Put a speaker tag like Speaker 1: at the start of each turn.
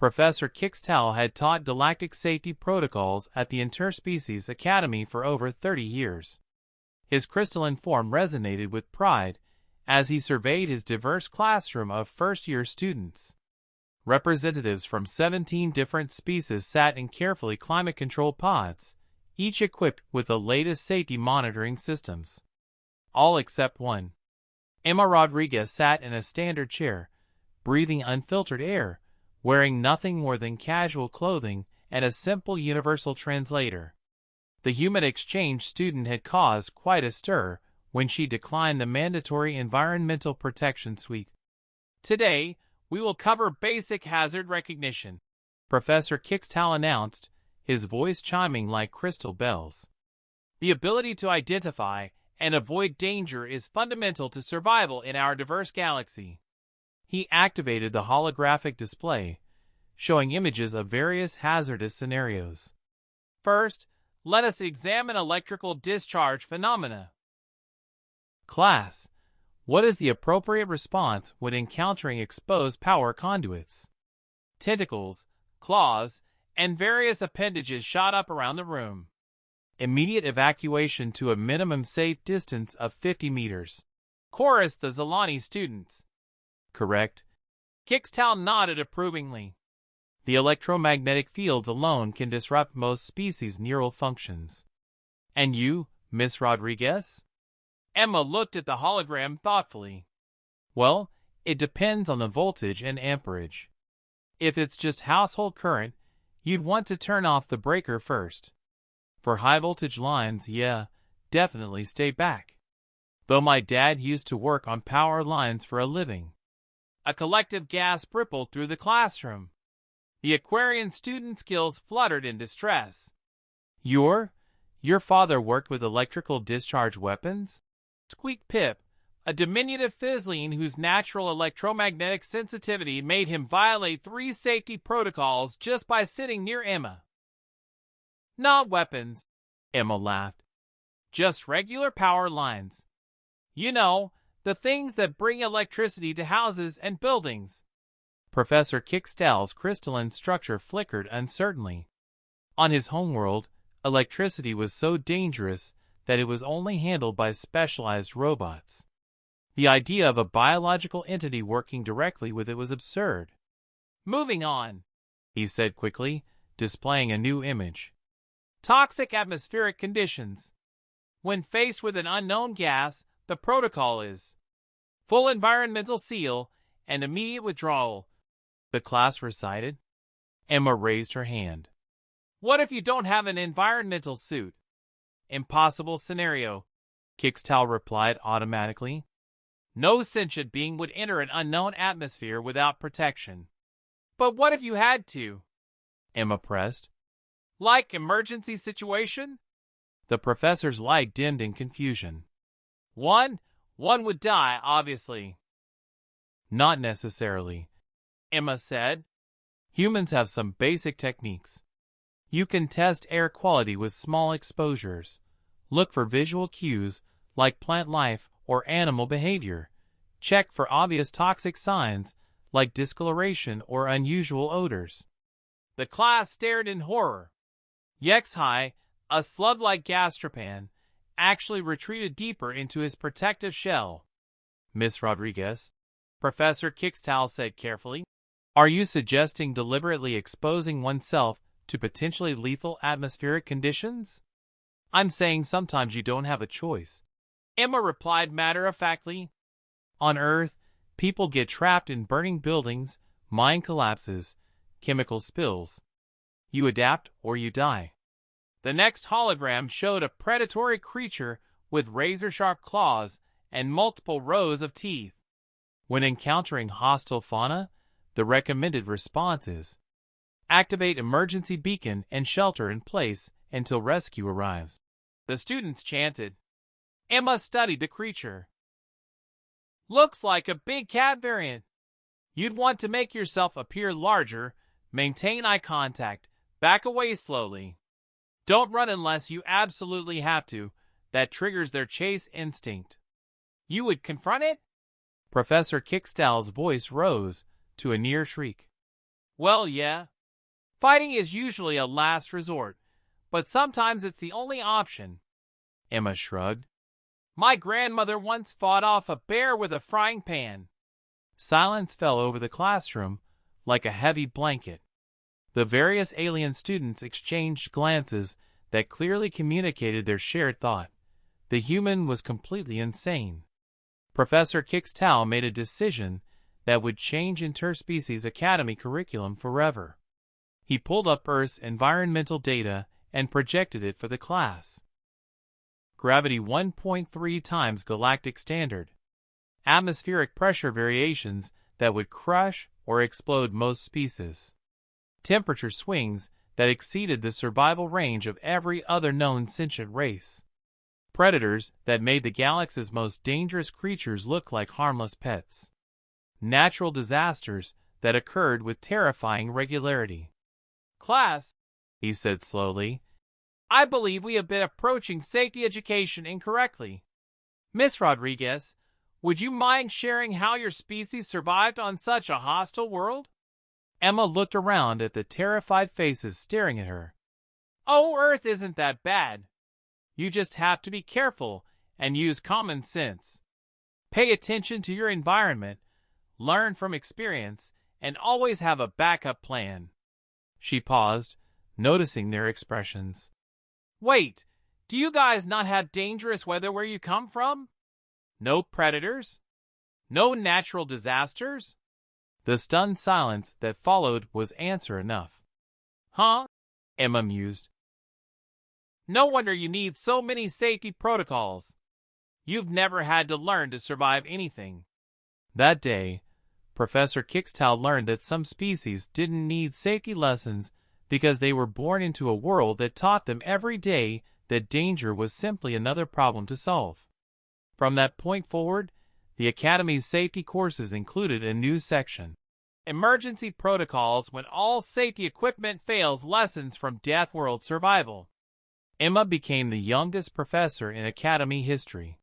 Speaker 1: Professor Kixtal had taught galactic safety protocols at the Interspecies Academy for over 30 years. His crystalline form resonated with pride as he surveyed his diverse classroom of first-year students. Representatives from 17 different species sat in carefully climate-controlled pods, each equipped with the latest safety monitoring systems. All except one. Emma Rodriguez sat in a standard chair, breathing unfiltered air, wearing nothing more than casual clothing and a simple universal translator. The human exchange student had caused quite a stir when she declined the mandatory environmental protection suite. Today, we will cover basic hazard recognition, Professor Kixtal announced, his voice chiming like crystal bells. The ability to identify and avoid danger is fundamental to survival in our diverse galaxy. He activated the holographic display, showing images of various hazardous scenarios. First, let us examine electrical discharge phenomena. Class, what is the appropriate response when encountering exposed power conduits? Tentacles, claws, and various appendages shot up around the room. Immediate evacuation to a minimum safe distance of 50 meters. Chorused the Zalani students. Correct. Kixtal nodded approvingly. The electromagnetic fields alone can disrupt most species' neural functions. And you, Miss Rodriguez? Emma looked at the hologram thoughtfully. Well, it depends on the voltage and amperage. If it's just household current, you'd want to turn off the breaker first. For high-voltage lines, yeah, definitely stay back. Though my dad used to work on power lines for a living. A collective gasp rippled through the classroom. The Aquarian students' gills fluttered in distress. Your father worked with electrical discharge weapons? Squeaked Pip, a diminutive fizzling whose natural electromagnetic sensitivity made him violate 3 safety protocols just by sitting near Emma. Not weapons, Emma laughed. Just regular power lines. You know, the things that bring electricity to houses and buildings. Professor Kixtal's crystalline structure flickered uncertainly. On his homeworld, electricity was so dangerous that it was only handled by specialized robots. The idea of a biological entity working directly with it was absurd. Moving on, he said quickly, displaying a new image. Toxic atmospheric conditions. When faced with an unknown gas, the protocol is full environmental seal and immediate withdrawal, the class recited. Emma raised her hand. What if you don't have an environmental suit? Impossible scenario, Kixtal replied automatically. No sentient being would enter an unknown atmosphere without protection. But what if you had to? Emma pressed. Like emergency situation? The professor's light dimmed in confusion. One would die, obviously. Not necessarily, Emma said. Humans have some basic techniques. You can test air quality with small exposures. Look for visual cues like plant life or animal behavior. Check for obvious toxic signs like discoloration or unusual odors. The class stared in horror. HFY, a slug-like gastropan, actually retreated deeper into his protective shell. Miss Rodriguez, Professor Kixtal said carefully, are you suggesting deliberately exposing oneself to potentially lethal atmospheric conditions? I'm saying sometimes you don't have a choice. Emma replied matter-of-factly. On Earth, people get trapped in burning buildings, mine collapses, chemical spills. You adapt or you die. The next hologram showed a predatory creature with razor-sharp claws and multiple rows of teeth. When encountering hostile fauna, the recommended response is activate emergency beacon and shelter in place until rescue arrives. The students chanted. Emma studied the creature. Looks like a big cat variant. You'd want to make yourself appear larger, maintain eye contact, back away slowly. Don't run unless you absolutely have to. That triggers their chase instinct. You would confront it? Professor Kixtal's voice rose to a near shriek. Well, yeah. Fighting is usually a last resort, but sometimes it's the only option. Emma shrugged. My grandmother once fought off a bear with a frying pan. Silence fell over the classroom like a heavy blanket. The various alien students exchanged glances that clearly communicated their shared thought. The human was completely insane. Professor Kixtao made a decision that would change Interspecies Academy curriculum forever. He pulled up Earth's environmental data and projected it for the class. Gravity 1.3 times galactic standard. Atmospheric pressure variations that would crush or explode most species. Temperature swings that exceeded the survival range of every other known sentient race. Predators that made the galaxy's most dangerous creatures look like harmless pets. Natural disasters that occurred with terrifying regularity. Class, he said slowly, I believe we have been approaching safety education incorrectly. Miss Rodriguez, would you mind sharing how your species survived on such a hostile world? Emma looked around at the terrified faces staring at her. Oh, Earth isn't that bad. You just have to be careful and use common sense. Pay attention to your environment, learn from experience, and always have a backup plan. She paused, noticing their expressions. Wait, do you guys not have dangerous weather where you come from? No predators? No natural disasters? The stunned silence that followed was answer enough. Huh? Emma mused. No wonder you need so many safety protocols. You've never had to learn to survive anything. That day, Professor Kixtao learned that some species didn't need safety lessons because they were born into a world that taught them every day that danger was simply another problem to solve. From that point forward, the Academy's safety courses included a new section. Emergency Protocols when all safety equipment fails, lessons from Deathworld survival. Emma became the youngest professor in Academy history.